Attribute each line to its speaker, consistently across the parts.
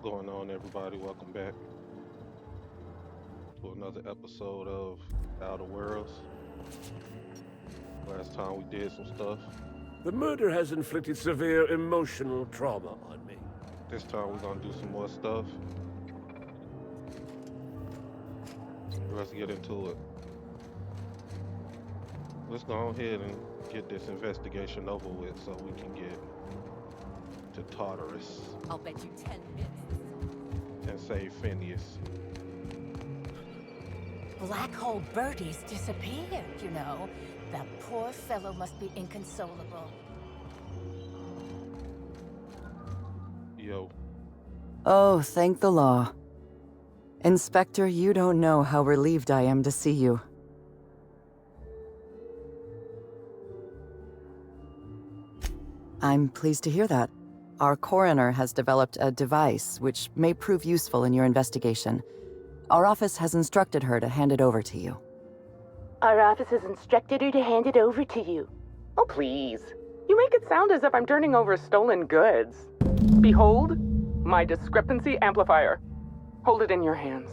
Speaker 1: going on, everybody? Welcome back to another episode of Outer Worlds. Last time we did some stuff.
Speaker 2: The murder has inflicted severe emotional trauma on me.
Speaker 1: This time we're gonna do some more stuff. Let's get into it. Let's go ahead and get this investigation over with so we can get to Tartarus
Speaker 3: I'll bet you 10 bits.
Speaker 1: and save Phineas.
Speaker 3: Black Hole Birdie's disappeared, you know. That poor fellow must be inconsolable.
Speaker 1: Yo,
Speaker 4: Oh, thank the law. Inspector, you don't know how relieved I am to see you. I'm pleased to hear that. Our coroner has developed a device which may prove useful in your investigation. Our office has instructed her to hand it over to you.
Speaker 5: Our office has instructed her to hand it over to you. Oh, please. You make it sound as if I'm turning over stolen goods. Behold, my discrepancy amplifier. Hold it in your hands.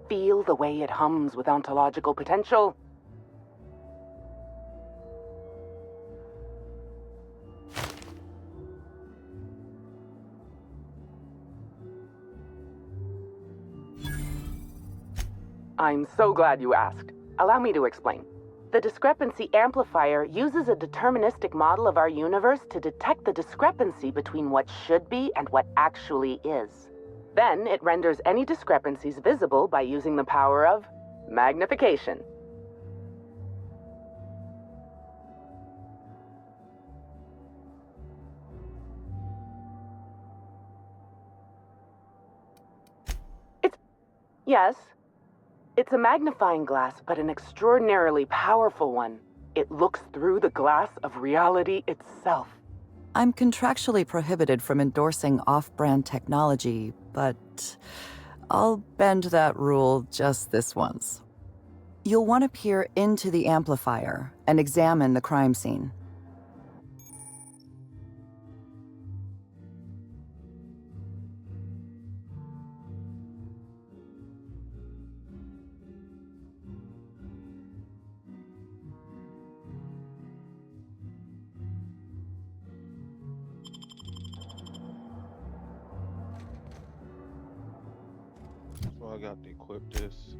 Speaker 5: Feel the way it hums with ontological potential. I'm so glad you asked. Allow me to explain. The discrepancy amplifier uses a deterministic model of our universe to detect the discrepancy between what should be and what actually is. Then it renders any discrepancies visible by using the power of magnification. Yes. It's a magnifying glass, but an extraordinarily powerful one. It looks through the glass of reality itself.
Speaker 4: I'm contractually prohibited from endorsing off-brand technology, but I'll bend that rule just this once. You'll want to peer into the amplifier and examine the crime scene.
Speaker 1: so I got to equip this.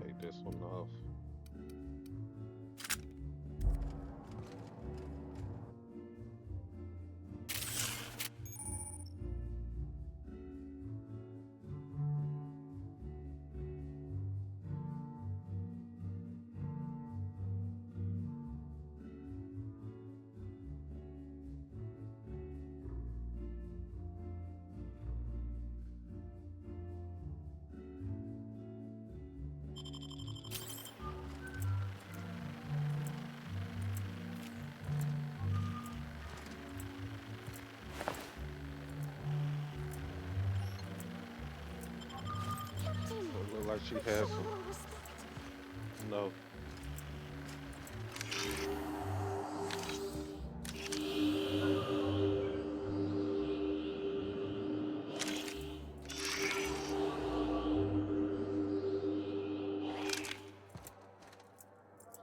Speaker 1: Take this one off. It look like she has some. No.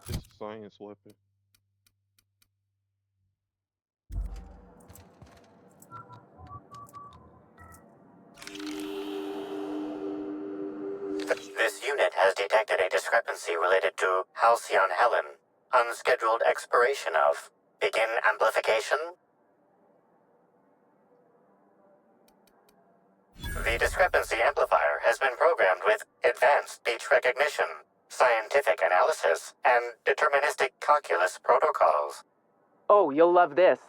Speaker 1: It's a science weapon.
Speaker 6: This unit has detected a discrepancy related to Halcyon Helen. Unscheduled expiration of. Begin amplification. The discrepancy amplifier has been programmed with advanced speech recognition, scientific analysis, and deterministic calculus protocols.
Speaker 5: Oh, you'll love this.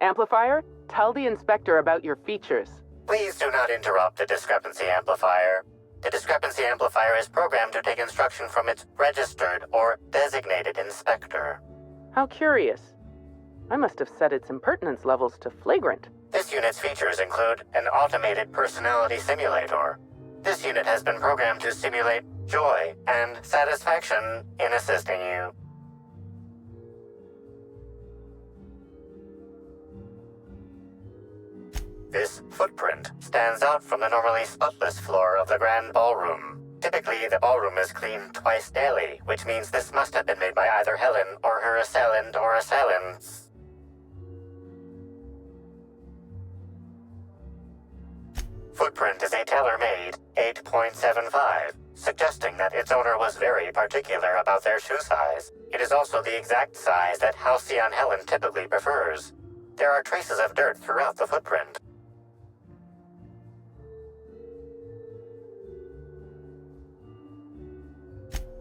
Speaker 5: Amplifier, tell the inspector about your features.
Speaker 6: Please do not interrupt the discrepancy amplifier. The discrepancy amplifier is programmed to take instruction from its registered or designated inspector.
Speaker 5: How curious. I must have set its impertinence levels to flagrant.
Speaker 6: This unit's features include an automated personality simulator. This unit has been programmed to simulate joy and satisfaction in assisting you. This footprint stands out from the normally spotless floor of the Grand Ballroom. Typically, the ballroom is cleaned twice daily, which means this must have been made by either Helen or her assailant or assailants. Footprint is a tailor-made 8.75, suggesting that its owner was very particular about their shoe size. It is also the exact size that Halcyon Helen typically prefers. There are traces of dirt throughout the footprint.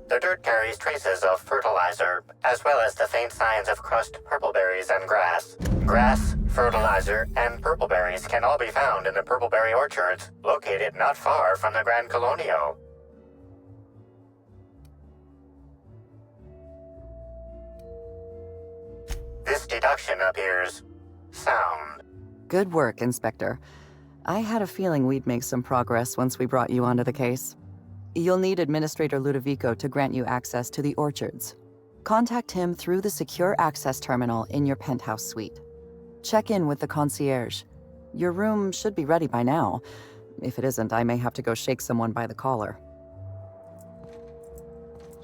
Speaker 6: The dirt carries traces of fertilizer, as well as the faint signs of crushed purpleberries and grass. Grass, fertilizer, and purpleberries can all be found in the purpleberry orchards, located not far from the Grand Colonio. This deduction appears sound.
Speaker 4: Good work, Inspector. I had a feeling we'd make some progress once we brought you onto the case. You'll need Administrator Ludovico to grant you access to the orchards. Contact him through the secure access terminal in your penthouse suite. Check in with the concierge. Your room should be ready by now. If it isn't, I may have to go shake someone by the collar.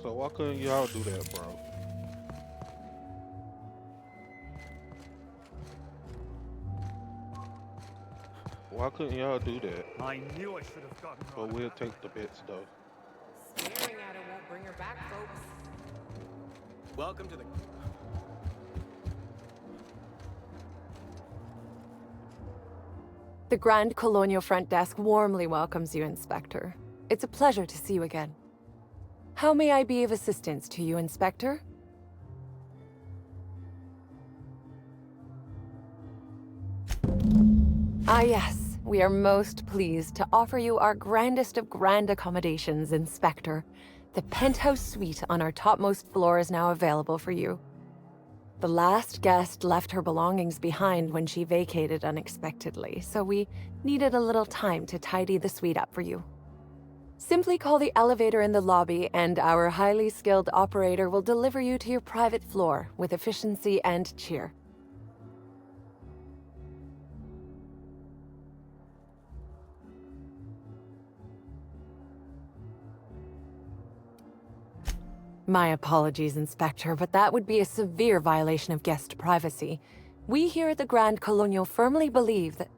Speaker 1: So why couldn't y'all do that, bro? Why couldn't y'all do that?
Speaker 7: I knew I should have gotten
Speaker 1: But we'll take the bits though.
Speaker 8: Staring at her won't bring her back, folks.
Speaker 7: Welcome to the...
Speaker 9: The Grand Colonial Front Desk warmly welcomes you, Inspector. It's a pleasure to see you again. How may I be of assistance to you, Inspector? Ah, yes. We are most pleased to offer you our grandest of grand accommodations, Inspector. The penthouse suite on our topmost floor is now available for you. The last guest left her belongings behind when she vacated unexpectedly, so we needed a little time to tidy the suite up for you. Simply call the elevator in the lobby, and our highly skilled operator will deliver you to your private floor with efficiency and cheer. My apologies, Inspector, but that would be a severe violation of guest privacy. We here at the Grand Colonial firmly believe that...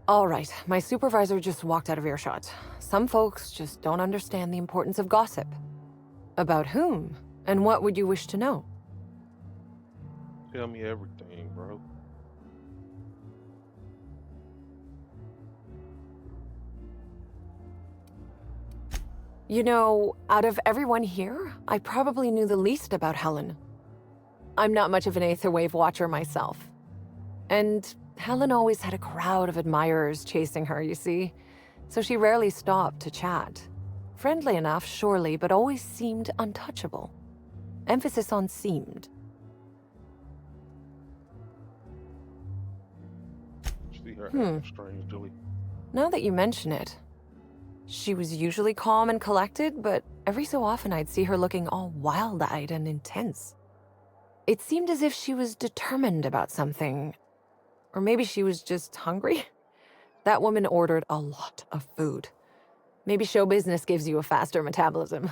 Speaker 9: All right, my supervisor just walked out of earshot. Some folks just don't understand the importance of gossip. About whom? And what would you wish to know?
Speaker 1: Tell me everything, bro.
Speaker 9: You know, out of everyone here, I probably knew the least about Helen. I'm not much of an Aetherwave watcher myself. And Helen always had a crowd of admirers chasing her, you see, so she rarely stopped to chat. Friendly enough, surely, but always seemed untouchable. Emphasis on seemed.
Speaker 1: See her acting strangely.
Speaker 9: Now that you mention it, she was usually calm and collected, but every so often I'd see her looking all wild-eyed and intense. It seemed as if she was determined about something. Or maybe she was just hungry? That woman ordered a lot of food. Maybe show business gives you a faster metabolism.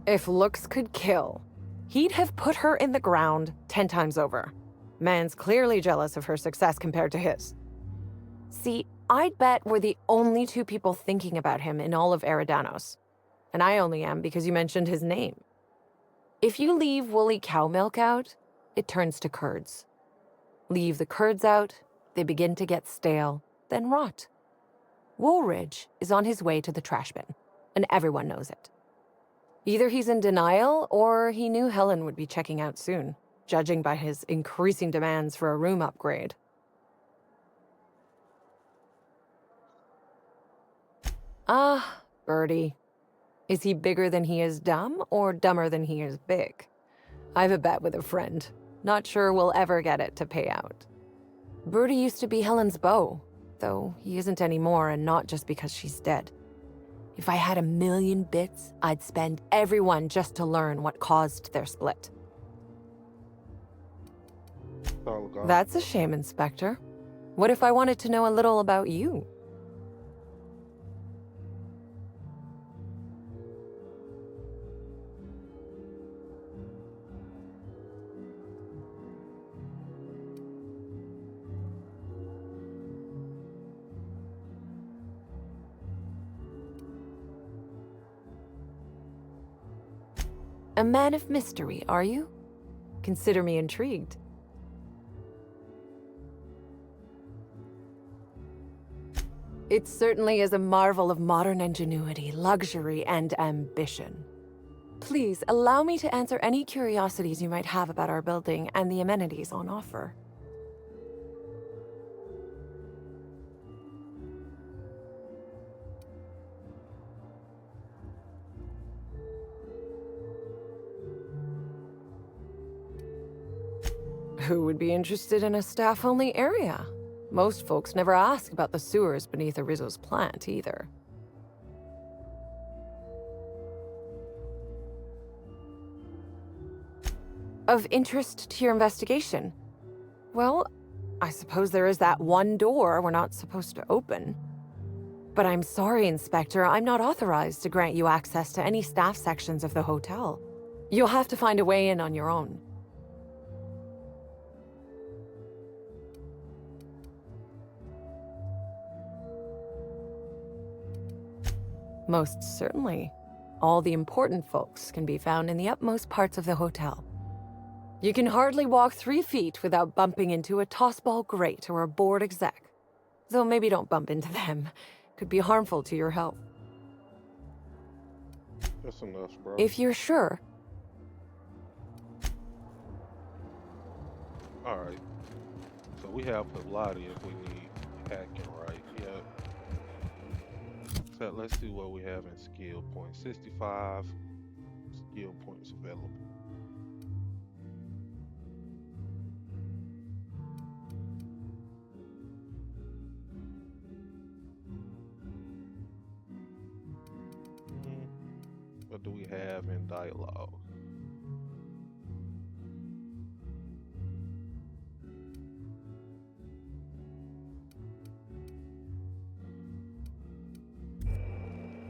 Speaker 9: If looks could kill, he'd have put her in the ground 10 times over. Man's clearly jealous of her success compared to his. See, I'd bet we're the only two people thinking about him in all of Eridanos. And I only am because you mentioned his name. If you leave woolly cow milk out, it turns to curds. Leave the curds out, they begin to get stale, then rot. Woolridge is on his way to the trash bin, and everyone knows it. Either he's in denial, or he knew Helen would be checking out soon, judging by his increasing demands for a room upgrade. Ah, Bertie. Is he bigger than he is dumb, or dumber than he is big? I've a bet with a friend. Not sure we'll ever get it to pay out. Bertie used to be Helen's beau, though he isn't anymore, and not just because she's dead. If I had 1,000,000 bits, I'd spend every one just to learn what caused their split.
Speaker 1: All gone.
Speaker 9: That's a shame, Inspector. What if I wanted to know a little about you? A man of mystery, are you? Consider me intrigued. It certainly is a marvel of modern ingenuity, luxury, and ambition. Please, allow me to answer any curiosities you might have about our building and the amenities on offer. Who would be interested in a staff-only area? Most folks never ask about the sewers beneath Rizzo's plant, either. Of interest to your investigation? Well, I suppose there is that one door we're not supposed to open. But I'm sorry, Inspector, I'm not authorized to grant you access to any staff sections of the hotel. You'll have to find a way in on your own. Most certainly. All the important folks can be found in the utmost parts of the hotel. You can hardly walk 3 feet without bumping into a tossball grate or a bored exec. Though maybe don't bump into them. Could be harmful to your health.
Speaker 1: That's enough, bro.
Speaker 9: If you're sure.
Speaker 1: Alright. So we have Pilates if we need hacking, right? Yeah. So let's see what we have in skill points. 65 skill points available. What do we have in dialogue?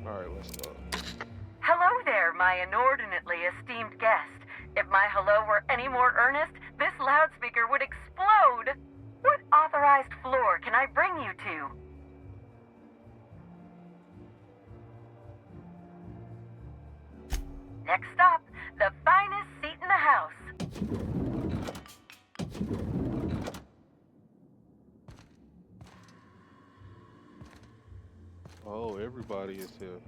Speaker 1: Alright, let's go.
Speaker 5: Hello there, my inordinately esteemed guest. If my hello were any more earnest, this loudspeaker would explode. What authorized floor can I bring you to? Next stop, the finest seat in the house.
Speaker 1: Oh, everybody is here.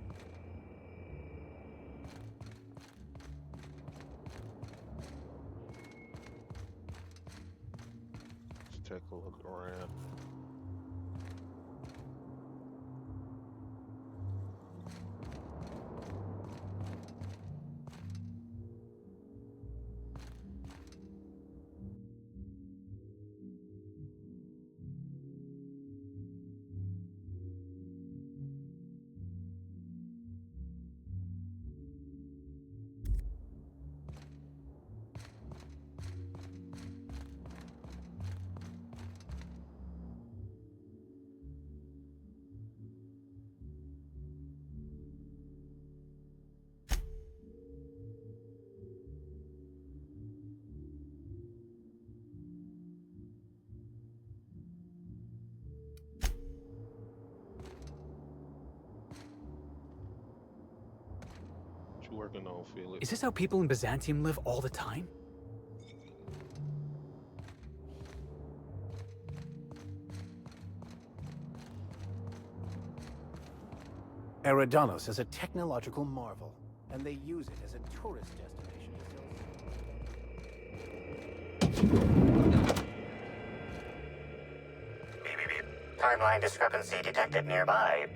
Speaker 1: Let's take a look around. Working on Felix.
Speaker 10: Is this how people in Byzantium live all the time?
Speaker 7: Eridanos is a technological marvel, and they use it as a tourist destination.
Speaker 6: Timeline discrepancy detected nearby.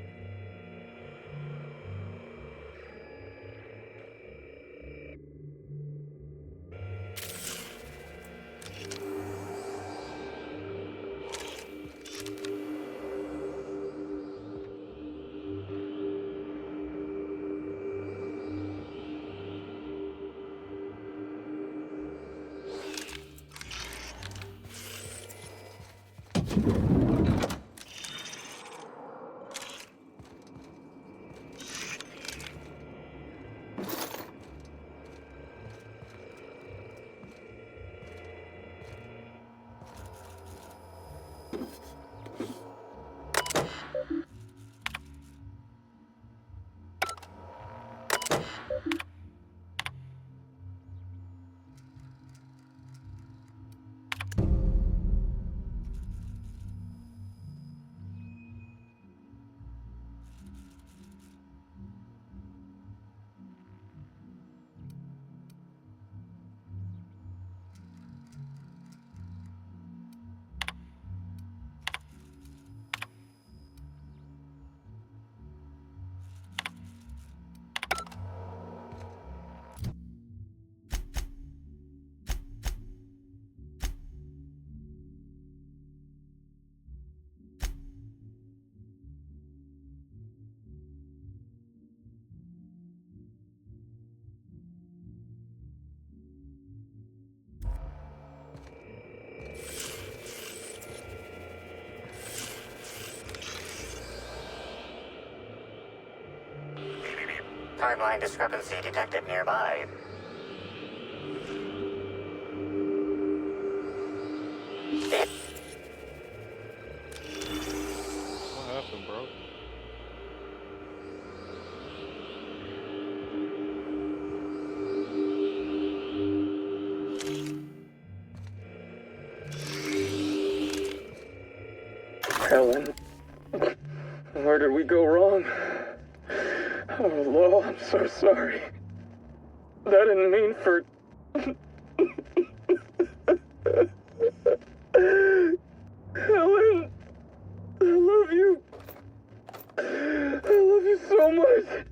Speaker 6: timeline discrepancy detected nearby.
Speaker 1: What happened, bro?
Speaker 11: Helen, where did we go wrong? Oh, Lo, I'm so sorry. I didn't mean for... Helen, I love you. I love you so much.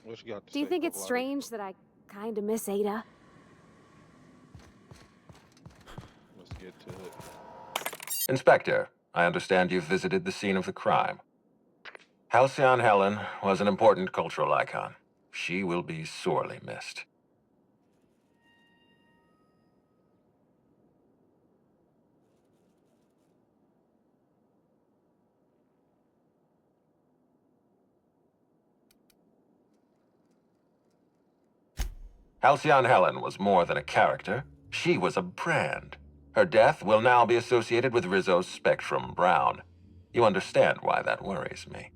Speaker 1: What you got to
Speaker 12: Do you
Speaker 1: say,
Speaker 12: think it's
Speaker 1: Pavlov?
Speaker 12: strange that I kinda miss Ada?
Speaker 1: Let's get to it.
Speaker 13: Inspector, I understand you've visited the scene of the crime. Halcyon Helen was an important cultural icon. She will be sorely missed. Halcyon Helen was more than a character. She was a brand. Her death will now be associated with Rizzo's Spectrum Brown. You understand why that worries me.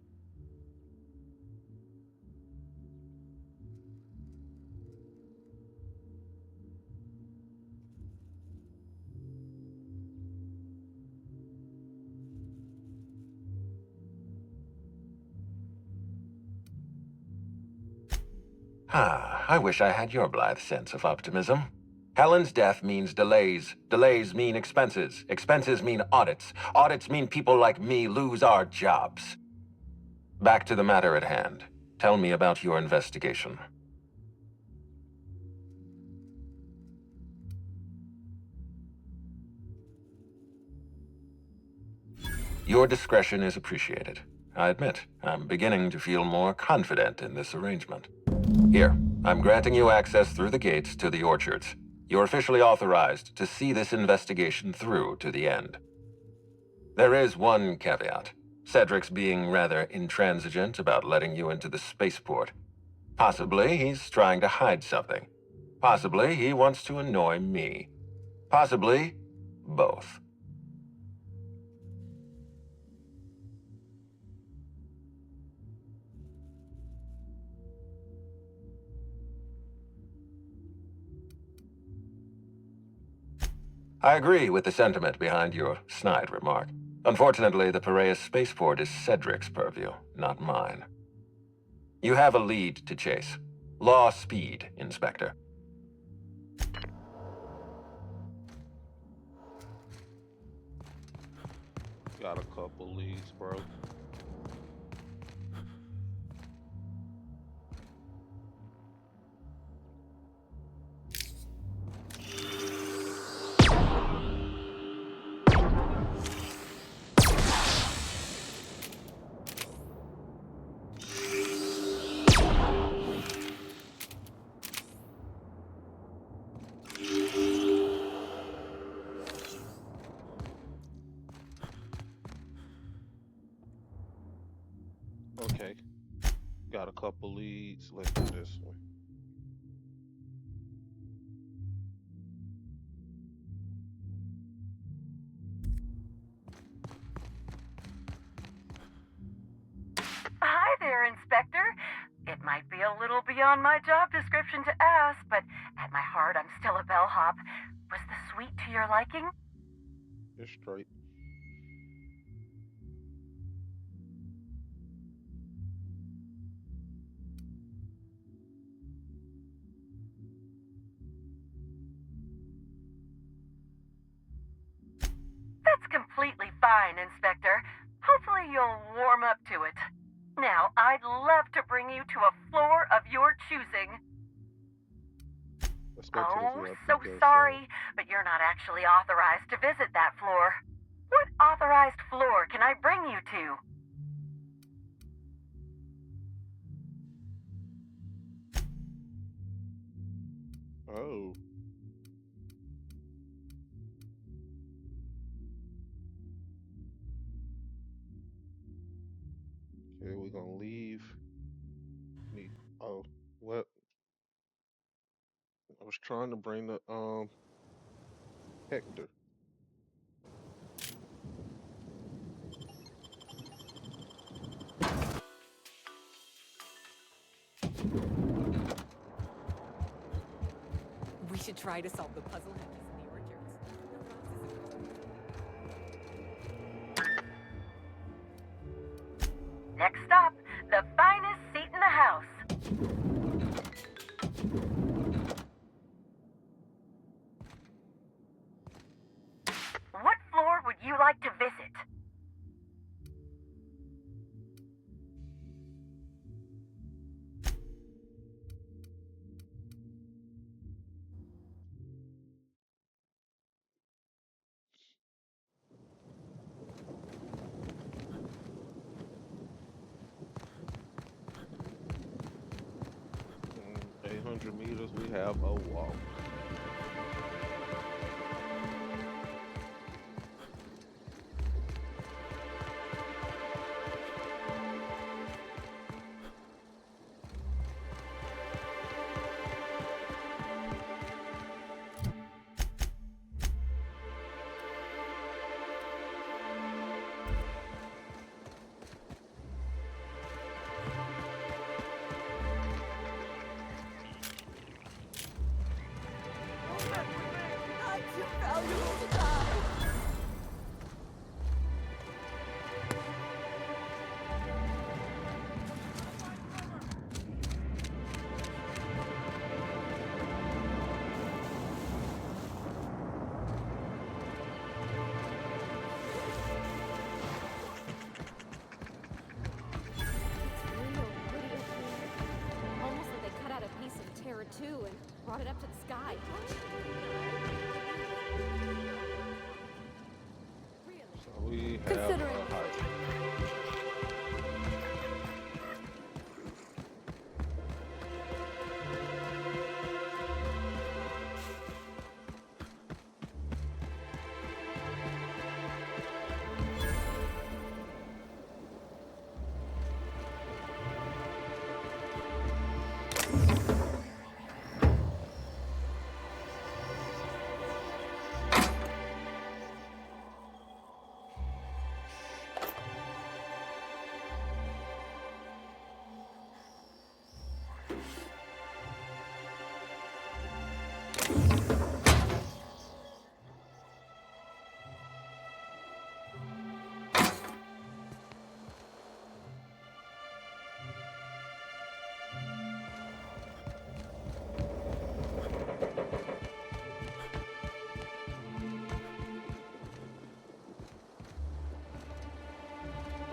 Speaker 13: I wish I had your blithe sense of optimism. Helen's death means delays. Delays mean expenses. Expenses mean audits. Audits mean people like me lose our jobs. Back to the matter at hand. Tell me about your investigation. Your discretion is appreciated. I admit, I'm beginning to feel more confident in this arrangement. Here, I'm granting you access through the gates to the orchards. You're officially authorized to see this investigation through to the end. There is one caveat. Cedric's being rather intransigent about letting you into the spaceport. Possibly he's trying to hide something. Possibly he wants to annoy me. Possibly both. I agree with the sentiment behind your snide remark. Unfortunately, the Piraeus spaceport is Cedric's purview, not mine. You have a lead to chase. Law speed, Inspector.
Speaker 1: Got a couple leads, bro. Okay. Got a couple leads. Let's do this one.
Speaker 5: Hi there, Inspector. It might be a little beyond my job description to ask, but at my heart, I'm still a bellhop. Was the suite to your liking?
Speaker 1: You're straight.
Speaker 5: That's completely fine, Inspector. Hopefully you'll warm up to it. Now, I'd love to bring you to a floor of your choosing.
Speaker 1: Let's go to
Speaker 5: Oh,
Speaker 1: the VIP
Speaker 5: so
Speaker 1: guest
Speaker 5: sorry, but you're not actually authorized to visit that floor. What authorized floor can I bring you to?
Speaker 1: Oh. trying to bring the Hector.
Speaker 8: We should try to solve the puzzle hedges in the orchards.
Speaker 14: Next stop, the finest seat in the house. What floor would you like to visit?
Speaker 1: Mm, 800 meters, we have a walk.
Speaker 12: Almost like they cut out a piece of Terra 2 and brought it up to the sky.
Speaker 1: So we have a height.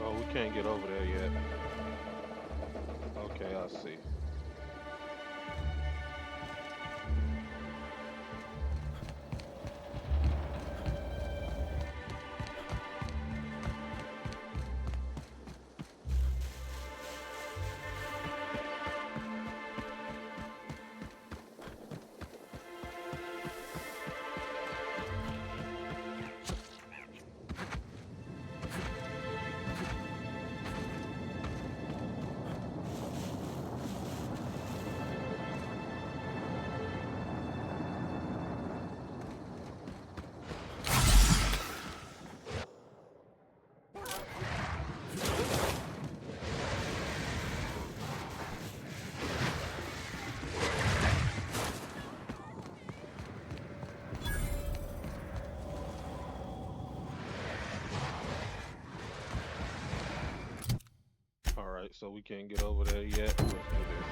Speaker 1: Oh, we can't get over there yet. Okay, I see. Alright, so we can't get over there yet. Let's do this.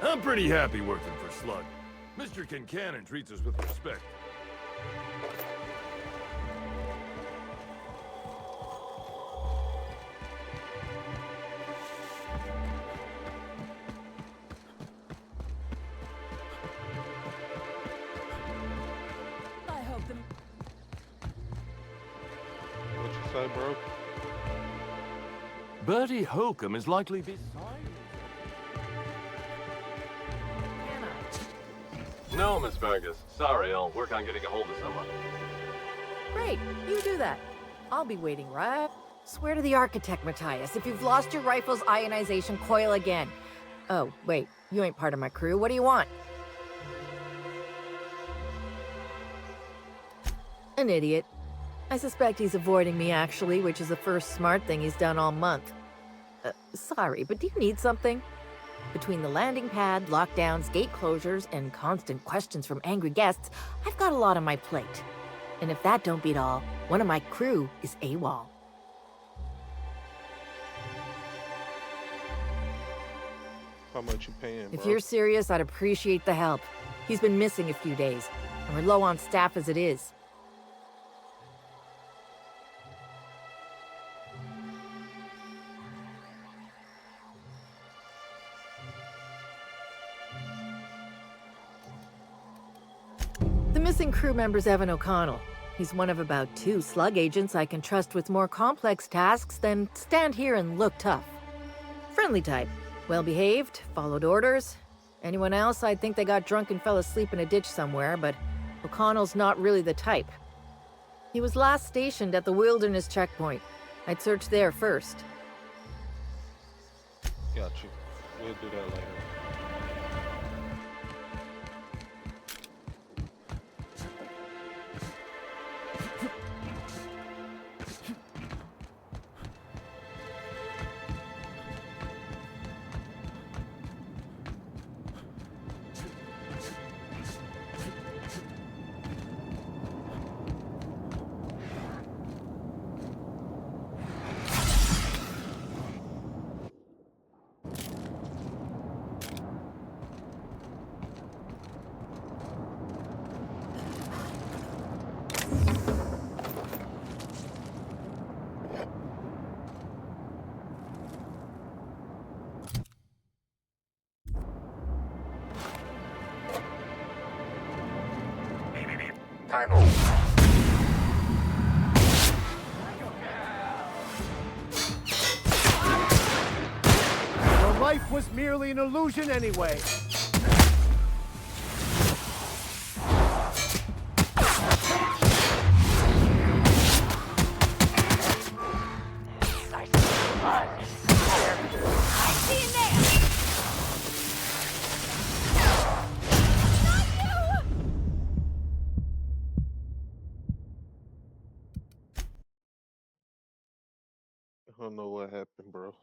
Speaker 2: I'm pretty happy working for Slug. Mr. Kincannon treats us with respect.
Speaker 3: I hope the
Speaker 1: What you say, bro?
Speaker 2: Bertie Holcomb is likely beside. No, Miss Vargas. Sorry, I'll work on getting a hold of someone.
Speaker 9: Great, you do that. I'll be waiting, right? Swear to the architect, Matthias, if you've lost your rifle's ionization coil again. Oh, wait, you ain't part of my crew. What do you want? An idiot. I suspect he's avoiding me, actually, which is the first smart thing he's done all month. Sorry, but do you need something? Between the landing pad, lockdowns, gate closures, and constant questions from angry guests, I've got a lot on my plate. And if that don't beat all, one of my crew is AWOL.
Speaker 1: How much you paying, bro?
Speaker 9: If you're serious, I'd appreciate the help. He's been missing a few days, and we're low on staff as it is. The missing crew member's Evan O'Connell. He's one of about 2 slug agents I can trust with more complex tasks than stand here and look tough. Friendly type. Well-behaved, followed orders. Anyone else, I'd think they got drunk and fell asleep in a ditch somewhere, but O'Connell's not really the type. He was last stationed at the Wilderness checkpoint. I'd search there first.
Speaker 1: Got you. We'll do that later.
Speaker 6: Time over.
Speaker 7: Your life was merely an illusion anyway.
Speaker 1: I don't know what happened, bro.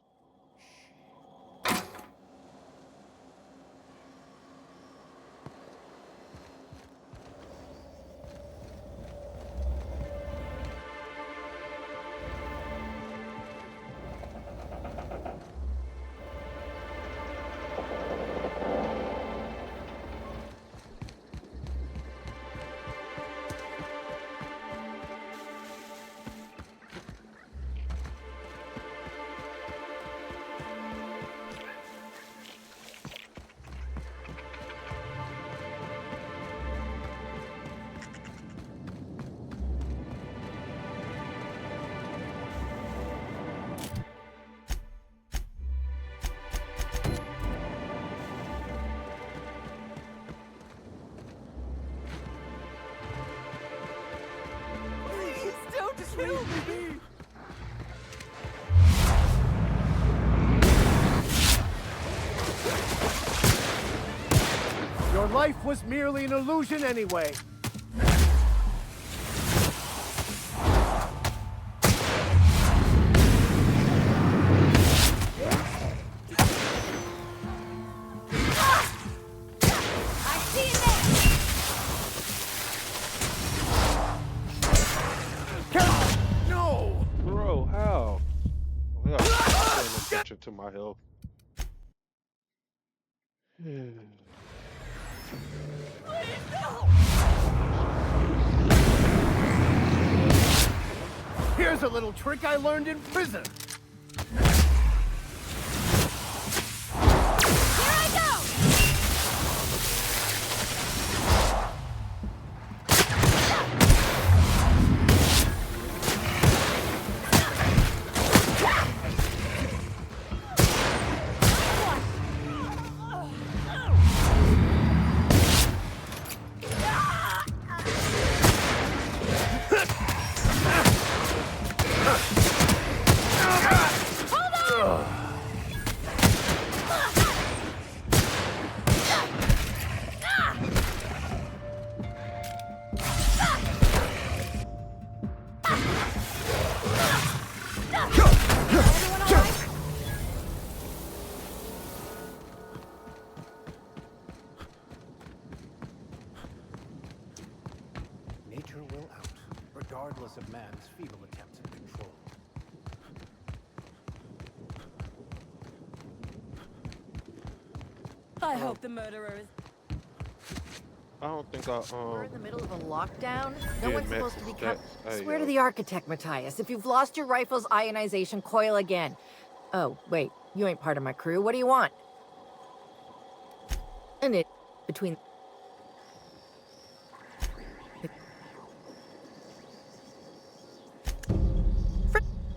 Speaker 7: Your life was merely an illusion anyway.
Speaker 1: No! Bro, how? I gotta pay attention to my health.
Speaker 7: Here's a little trick I learned in prison. feeble attempts at control.
Speaker 15: I hope the murderer is...
Speaker 1: I don't think I
Speaker 16: We're in the middle of a lockdown. No
Speaker 1: did
Speaker 16: one's supposed to be
Speaker 1: message that.
Speaker 16: Swear to the architect, Matthias. If you've lost your rifle's ionization, coil again. Oh, wait. You ain't part of my crew. What do you want? And it... between...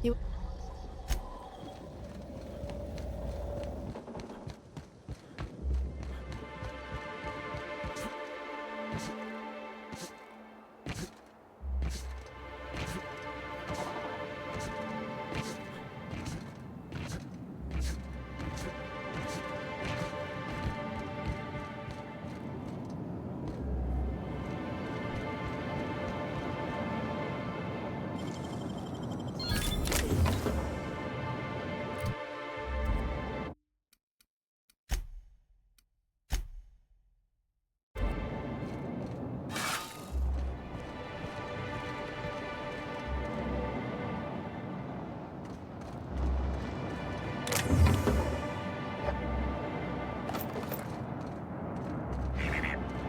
Speaker 16: You...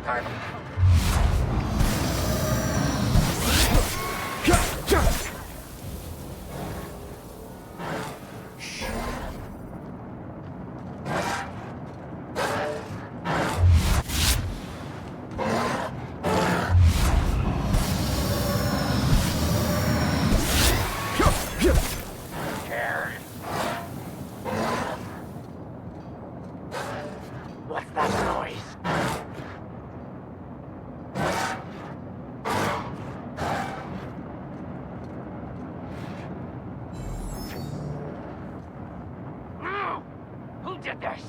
Speaker 6: Time.
Speaker 5: What's that noise? Who did this?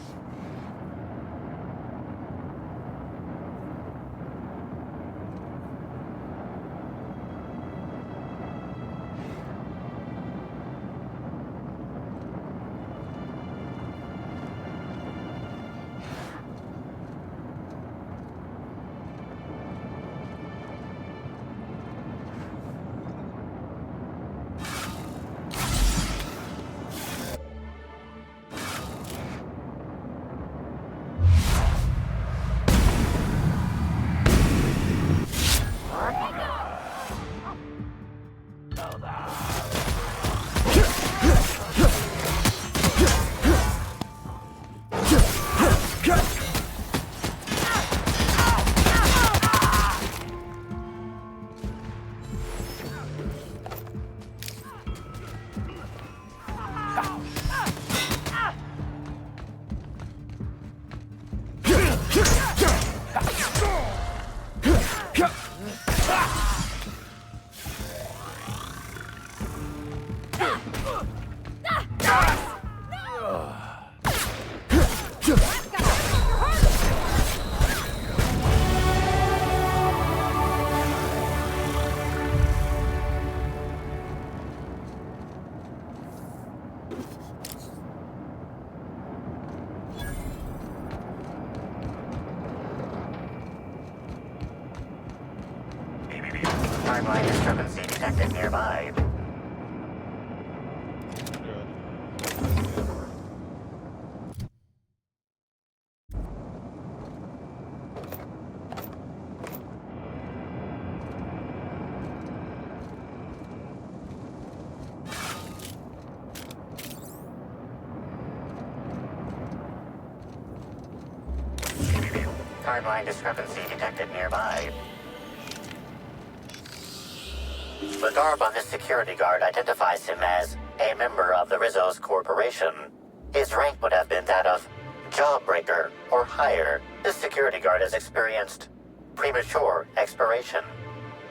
Speaker 6: Timeline discrepancy detected nearby. Timeline discrepancy detected nearby. The garb on this security guard identifies him as a member of the Rizzo's Corporation. His rank would have been that of Jawbreaker or higher. This security guard has experienced premature expiration.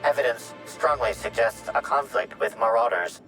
Speaker 6: Evidence strongly suggests a conflict with Marauders.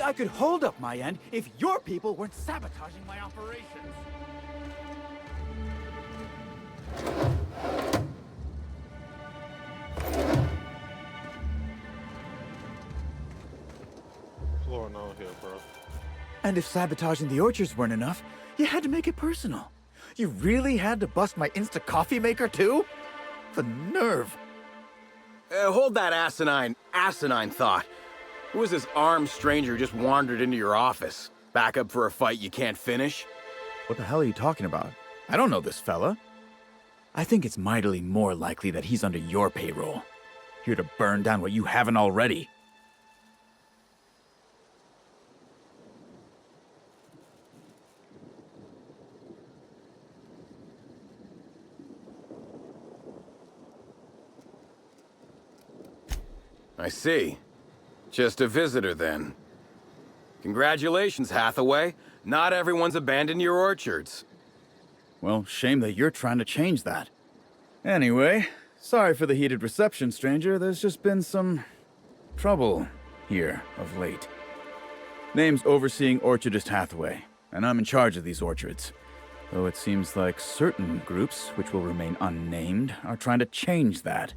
Speaker 10: I could hold up my end if your people weren't sabotaging my operations.
Speaker 1: What's going on here, bro?
Speaker 10: And if sabotaging the orchards weren't enough, you had to make it personal. You really had to bust my Insta coffee maker too? The nerve.
Speaker 15: Hold that asinine thought. Who was this armed stranger who just wandered into your office? Back up for a fight you can't finish?
Speaker 10: What the hell are you talking about? I don't know this fella. I think it's mightily more likely that he's under your payroll. Here to burn down what you haven't already.
Speaker 15: I see. Just a visitor, then. Congratulations, Hathaway. Not everyone's abandoned your orchards.
Speaker 10: Well, shame that you're trying to change that. Anyway, sorry for the heated reception, stranger. There's just been some trouble here of late. Name's Overseeing Orchardist Hathaway, and I'm in charge of these orchards. Though it seems like certain groups, which will remain unnamed, are trying to change that.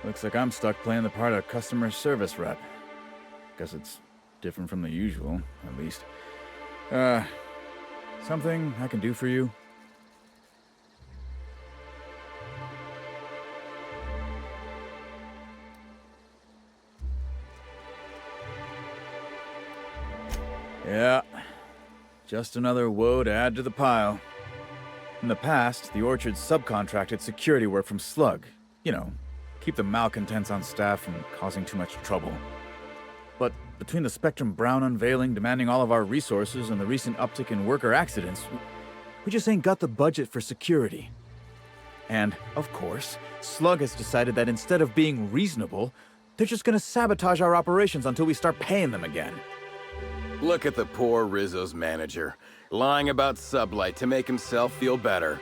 Speaker 10: Looks like I'm stuck playing the part of customer service rep. Guess it's different from the usual, at least. Something I can do for you? Yeah, just another woe to add to the pile. In the past, the orchard subcontracted security work from Slug. You know, keep the malcontents on staff from causing too much trouble. But between the Spectrum Brown unveiling demanding all of our resources and the recent uptick in worker accidents, we just ain't got the budget for security. And, of course, Slug has decided that instead of being reasonable, they're just gonna sabotage our operations until we start paying them again.
Speaker 15: Look at the poor Rizzo's manager, lying about Sublight to make himself feel better.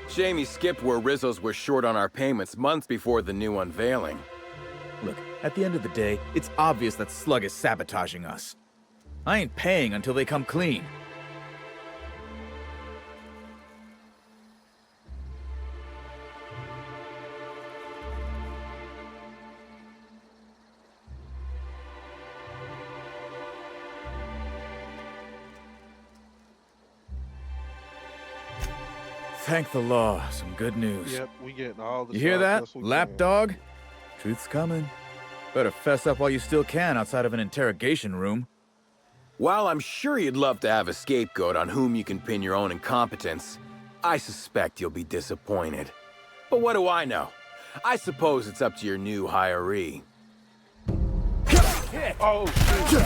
Speaker 15: Jamie skipped where Rizzo's were short on our payments months before the new unveiling.
Speaker 10: Look, at the end of the day, it's obvious that Slug is sabotaging us. I ain't paying until they come clean. Thank the law, some good news.
Speaker 1: Yep, we getting all the
Speaker 10: You hear that,
Speaker 1: shots we
Speaker 10: lapdog? Truth's coming. Better fess up while you still can outside of an interrogation room.
Speaker 15: While I'm sure you'd love to have a scapegoat on whom you can pin your own incompetence, I suspect you'll be disappointed. But what do I know? I suppose it's up to your new hiree.
Speaker 1: Oh, shit.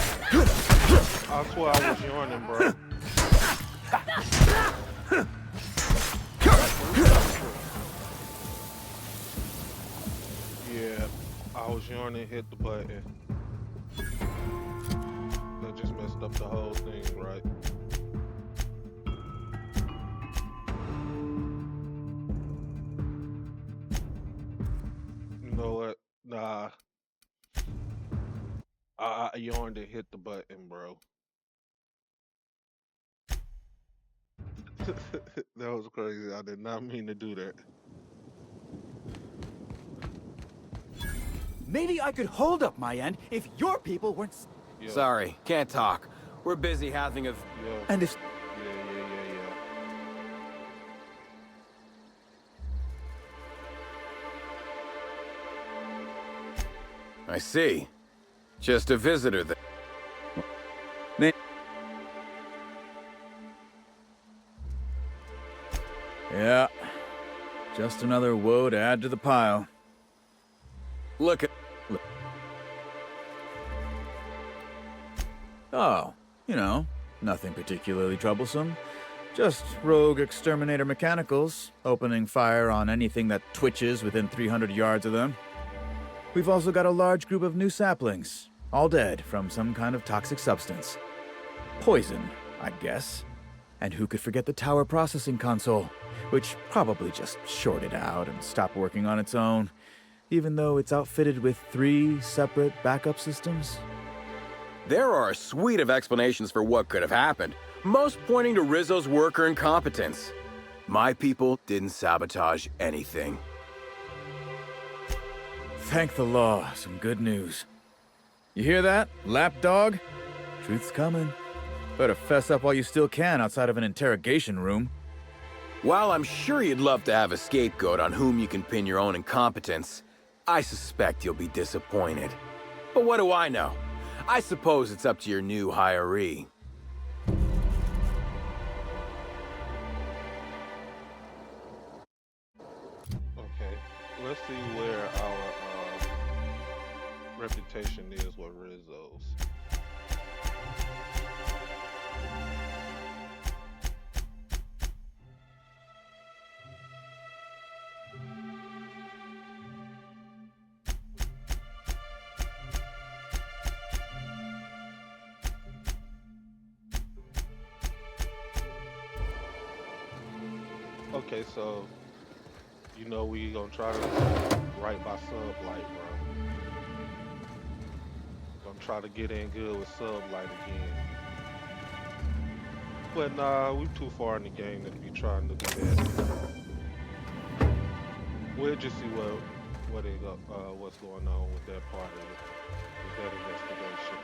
Speaker 1: I swear I was yawning, bro. Yeah, I was yawning, hit the button. That just messed up the whole thing, right? You know what? Nah. I yawned and hit the button, bro. That was crazy. I did not mean to do that.
Speaker 10: Maybe I could hold up my end if your people weren't...
Speaker 1: Yeah.
Speaker 15: Sorry, can't talk. We're busy having a...
Speaker 1: Yeah.
Speaker 10: And if...
Speaker 15: I see. Just a visitor then.
Speaker 10: Yeah, just another woe to add to the pile.
Speaker 15: Look.
Speaker 10: Oh, you know, nothing particularly troublesome. Just rogue exterminator mechanicals, opening fire on anything that twitches within 300 yards of them. We've also got a large group of new saplings, all dead from some kind of toxic substance. Poison, I guess. And who could forget the tower processing console, which probably just shorted out and stopped working on its own, even though it's outfitted with 3 separate backup systems?
Speaker 15: There are a suite of explanations for what could have happened, most pointing to Rizzo's worker incompetence. My people didn't sabotage anything.
Speaker 10: Thank the law. Some good news. You hear that, lapdog? Truth's coming. Better fess up while you still can outside of an interrogation room.
Speaker 15: While I'm sure you'd love to have a scapegoat on whom you can pin your own incompetence, I suspect you'll be disappointed. But what do I know? I suppose it's up to your new hiree.
Speaker 1: Okay, let's see where our reputation is with Rizzo's. Okay, so you know we gonna try to right by Sublight, bro. Gonna try to get in good with Sublight again. But nah, we too far in the game to be trying to do that. We'll just see what's going on with that part of it, with that investigation.